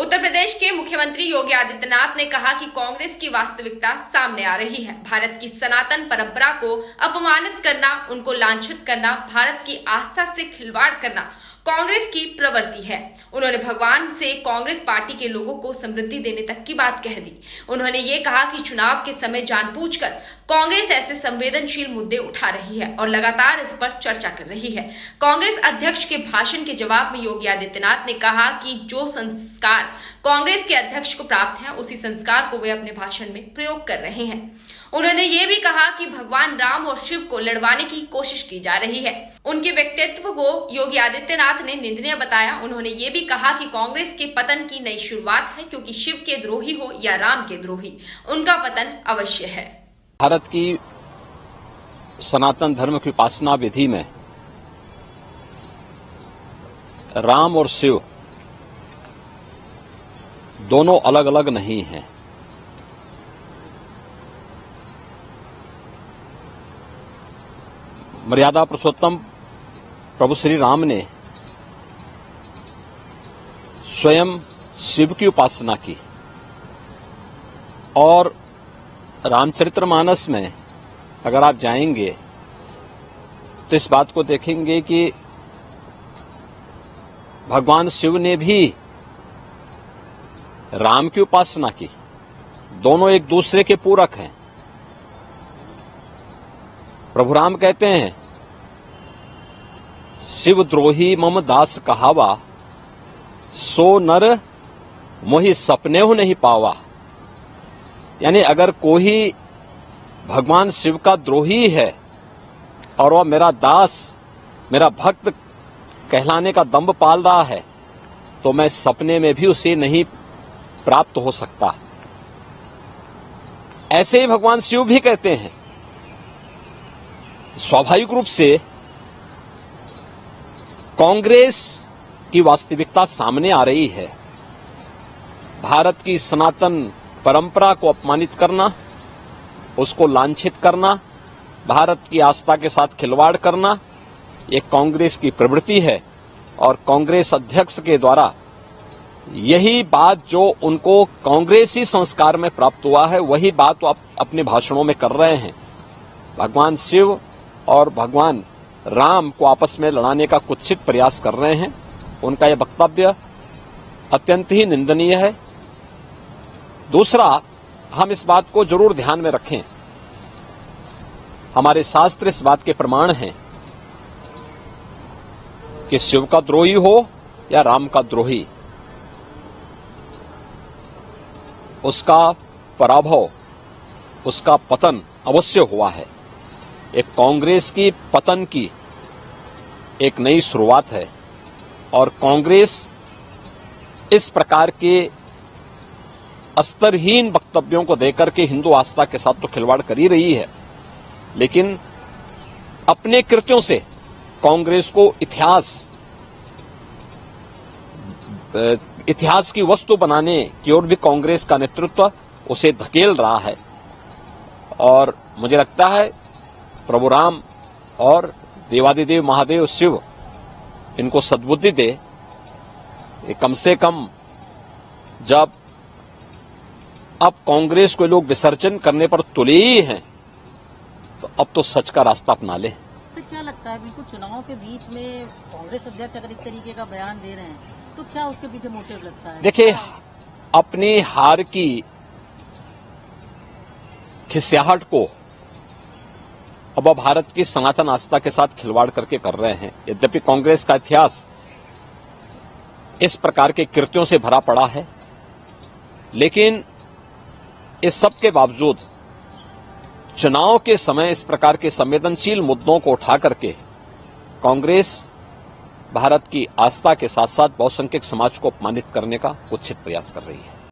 उत्तर प्रदेश के मुख्यमंत्री योगी आदित्यनाथ ने कहा कि कांग्रेस की वास्तविकता सामने आ रही है। भारत की सनातन परंपरा को अपमानित करना, उनको लांछित करना, भारत की आस्था से खिलवाड़ करना कांग्रेस की प्रवृत्ति है। उन्होंने भगवान से कांग्रेस पार्टी के लोगों को समृद्धि देने तक की बात कह दी। उन्होंने ये कहा कि चुनाव के समय जानबूझकर कांग्रेस ऐसे संवेदनशील मुद्दे उठा रही है और लगातार इस पर चर्चा कर रही है। कांग्रेस अध्यक्ष के भाषण के जवाब में योगी आदित्यनाथ ने कहा कि जो संस्कार कांग्रेस के अध्यक्ष को प्राप्त है, उसी संस्कार को वे अपने भाषण में प्रयोग कर रहे हैं। उन्होंने ये भी कहा कि भगवान राम और शिव को लड़वाने की कोशिश की जा रही है। उनके व्यक्तित्व को योगी आदित्यनाथ ने निंदनीय बताया। उन्होंने ये भी कहा कि कांग्रेस के पतन की नई शुरुआत है, क्योंकि शिव के द्रोही हो या राम के द्रोही, उनका पतन अवश्य है। भारत की सनातन धर्म की उपासना विधि में राम और शिव दोनों अलग अलग नहीं हैं। मर्यादा पुरुषोत्तम प्रभु श्री राम ने स्वयं शिव की उपासना की और रामचरितमानस में अगर आप जाएंगे तो इस बात को देखेंगे कि भगवान शिव ने भी राम की उपासना की। दोनों एक दूसरे के पूरक हैं। प्रभु राम कहते हैं, शिव द्रोही मम दास कहावा, सो नर मोहि सपने हो नहीं पावा। यानी अगर कोई भगवान शिव का द्रोही है और वह मेरा दास, मेरा भक्त कहलाने का दंभ पाल रहा है, तो मैं सपने में भी उसे नहीं प्राप्त हो सकता। ऐसे ही भगवान शिव भी कहते हैं। स्वाभाविक रूप से कांग्रेस की वास्तविकता सामने आ रही है। भारत की सनातन परंपरा को अपमानित करना, उसको लांछित करना, भारत की आस्था के साथ खिलवाड़ करना, ये कांग्रेस की प्रवृत्ति है। और कांग्रेस अध्यक्ष के द्वारा यही बात जो उनको कांग्रेसी संस्कार में प्राप्त हुआ है, वही बात वो अपने भाषणों में कर रहे हैं। भगवान शिव और भगवान राम को आपस में लड़ाने का कुत्सित प्रयास कर रहे हैं। उनका यह वक्तव्य अत्यंत ही निंदनीय है। दूसरा, हम इस बात को जरूर ध्यान में रखें, हमारे शास्त्र इस बात के प्रमाण हैं कि शिव का द्रोही हो या राम का द्रोही, उसका पराभव, उसका पतन अवश्य हुआ है। एक कांग्रेस की पतन की एक नई शुरुआत है और कांग्रेस इस प्रकार के स्तरहीन वक्तव्यों को देकर के हिंदू आस्था के साथ तो खिलवाड़ कर ही रही है, लेकिन अपने कृत्यों से कांग्रेस को इतिहास की वस्तु बनाने की ओर भी कांग्रेस का नेतृत्व उसे धकेल रहा है। और मुझे लगता है प्रभु राम और देवादिदेव महादेव शिव इनको सद्बुद्धि दे। कम से कम जब अब कांग्रेस को लोग विसर्जन करने पर तुले ही हैं, तो अब तो सच का रास्ता अपना ले। सर, क्या लगता है, बिल्कुल चुनाव के बीच में कांग्रेस अध्यक्ष अगर इस तरीके का बयान दे रहे हैं, तो क्या उसके पीछे मोटिव लगता है? देखिए, अपनी हार की खिसियाहट को अब भारत की सनातन आस्था के साथ खिलवाड़ करके कर रहे हैं। यद्यपि कांग्रेस का इतिहास इस प्रकार के कृत्यों से भरा पड़ा है, लेकिन इस सब के बावजूद चुनाव के समय इस प्रकार के संवेदनशील मुद्दों को उठा करके कांग्रेस भारत की आस्था के साथ साथ बहुसंख्यक समाज को अपमानित करने का कुत्सित प्रयास कर रही है।